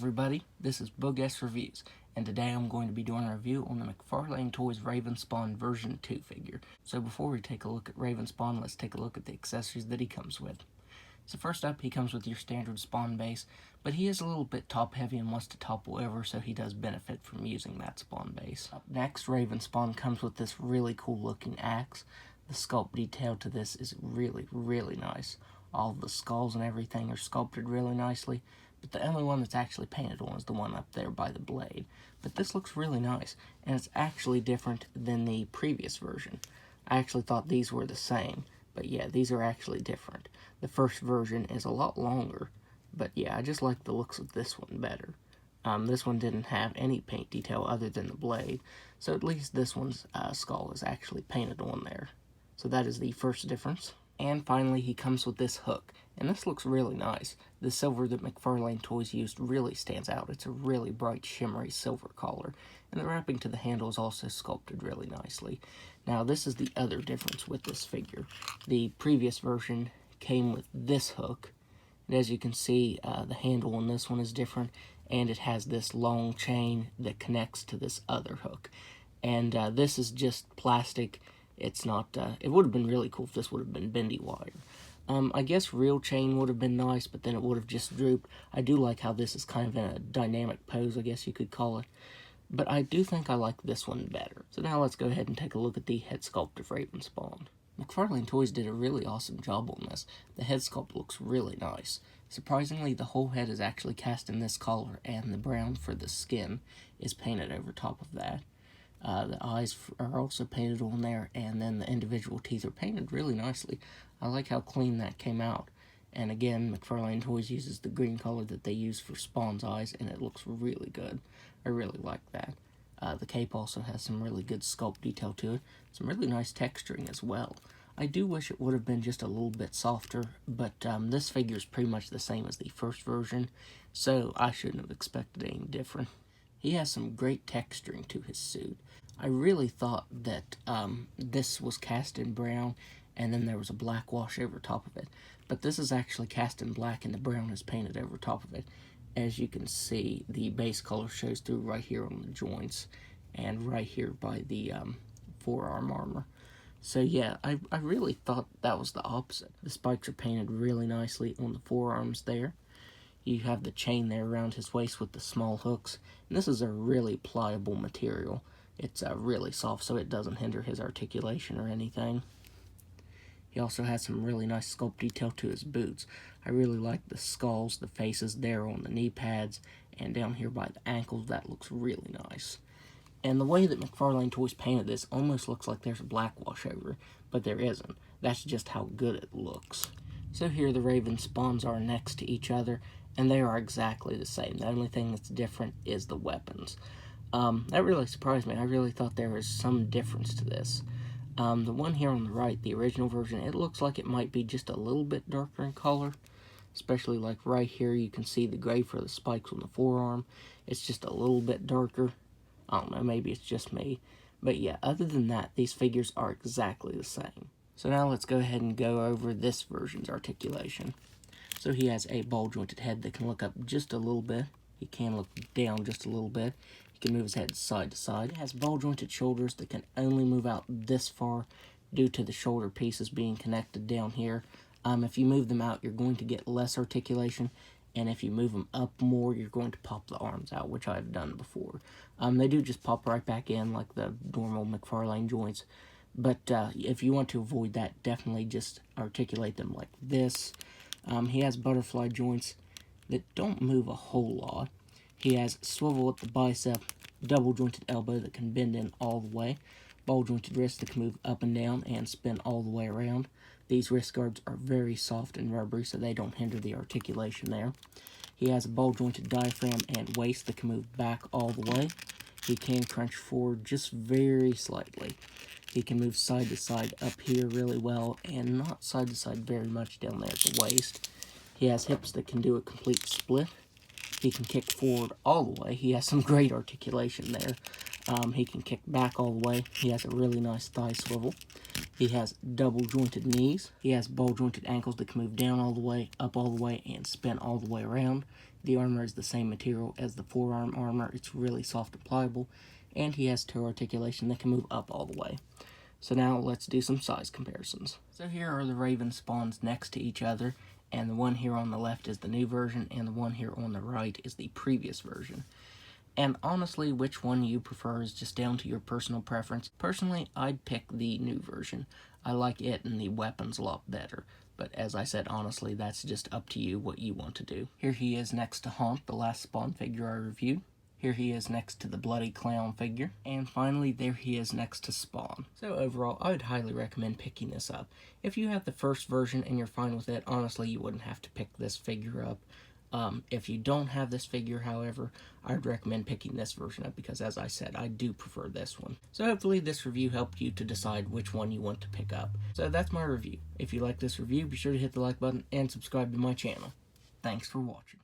everybody, this is Bug S Reviews, and today I'm going to be doing a review on the McFarlane Toys Ravenspawn version 2 figure. So before we take a look at Ravenspawn, let's take a look at the accessories that he comes with. So first up, he comes with your standard spawn base, but he is a little bit top heavy and wants to topple over, so he does benefit from using that spawn base. Up next, Ravenspawn comes with this really cool looking axe. The sculpt detail to this is really nice. All the skulls and everything are sculpted really nicely, but the only one that's actually painted on is the one up there by the blade. But this looks really nice, and it's actually different than the previous version. I actually thought these were the same, but yeah, these are actually different. The first version is a lot longer, but yeah, I just like the looks of this one better. This one didn't have any paint detail other than the blade, so at least this one's skull is actually painted on there. So that is the first difference. And finally, he comes with this hook, and this looks really nice. The silver that McFarlane Toys used really stands out. It's a really bright, shimmery silver color, and the wrapping to the handle is also sculpted really nicely. Now, this is the other difference with this figure. The previous version came with this hook, and as you can see, the handle on this one is different, and it has this long chain that connects to this other hook. And this is just plastic. It's not, it would have been really cool if this would have been bendy wire. I guess real chain would have been nice, but then it would have just drooped. I do like how this is kind of in a dynamic pose, I guess you could call it. But I do think I like this one better. So now let's go ahead and take a look at the head sculpt of Ravenspawn. McFarlane Toys did a really awesome job on this. The head sculpt looks really nice. Surprisingly, the whole head is actually cast in this color, and the brown for the skin is painted over top of that. The eyes are also painted on there, and then the individual teeth are painted really nicely. I like how clean that came out. And again, McFarlane Toys uses the green color that they use for Spawn's eyes, and it looks really good. I really like that. The cape also has some really good sculpt detail to it. Some really nice texturing as well. I do wish it would have been just a little bit softer, but this figure is pretty much the same as the first version, so I shouldn't have expected anything different. He has some great texturing to his suit. I really thought that this was cast in brown, and then there was a black wash over top of it. But this is actually cast in black, and the brown is painted over top of it. As you can see, the base color shows through right here on the joints, and right here by the forearm armor. So yeah, I really thought that was the opposite. The spikes are painted really nicely on the forearms there. You have the chain there around his waist with the small hooks. And this is a really pliable material. It's really soft, so it doesn't hinder his articulation or anything. He also has some really nice sculpt detail to his boots. I really like the skulls, the faces there on the knee pads, and down here by the ankles. That looks really nice. And the way that McFarlane Toys painted this almost looks like there's a black wash over, but there isn't. That's just how good it looks. So here the Ravenspawns are next to each other, and they are exactly the same. The only thing that's different is the weapons. That really surprised me. I really thought there was some difference to this. The one here on the right, the original version, it looks like it might be just a little bit darker in color. Especially like right here, you can see the gray for the spikes on the forearm. It's just a little bit darker. I don't know, maybe it's just me. But yeah, other than that, these figures are exactly the same. So now let's go ahead and go over this version's articulation. So he has a ball-jointed head that can look up just a little bit. He can look down just a little bit. He can move his head side to side. He has ball-jointed shoulders that can only move out this far due to the shoulder pieces being connected down here. If you move them out, you're going to get less articulation. And if you move them up more, you're going to pop the arms out, which I've done before. They do just pop right back in like the normal McFarlane joints. But if you want to avoid that, definitely just articulate them like this. He has butterfly joints that don't move a whole lot. He has swivel at the bicep, double jointed elbow that can bend in all the way, ball jointed wrist that can move up and down and spin all the way around. These wrist guards are very soft and rubbery, so they don't hinder the articulation there. He has a ball jointed diaphragm and waist that can move back all the way. He can crunch forward just very slightly. He can move side to side up here really well, and not side to side very much down there at the waist. He has hips that can do a complete split. He can kick forward all the way. He has some great articulation there. He can kick back all the way. He has a really nice thigh swivel. He has double jointed knees. He has ball jointed ankles that can move down all the way, up all the way, and spin all the way around. The armor is the same material as the forearm armor. It's really soft and pliable. And he has toe articulation that can move up all the way. So now let's do some size comparisons. So here are the Raven spawns next to each other, and the one here on the left is the new version, and the one here on the right is the previous version. And honestly, which one you prefer is just down to your personal preference. Personally, I'd pick the new version. I like it and the weapons a lot better. But as I said, honestly, that's just up to you what you want to do. Here he is next to Honk, the last spawn figure I reviewed. Here he is next to the Bloody Clown figure. And finally, there he is next to Spawn. So overall, I would highly recommend picking this up. If you have the first version and you're fine with it, honestly, you wouldn't have to pick this figure up. If you don't have this figure, however, I'd recommend picking this version up because, as I said, I do prefer this one. So hopefully this review helped you to decide which one you want to pick up. So that's my review. If you like this review, be sure to hit the like button and subscribe to my channel. Thanks for watching.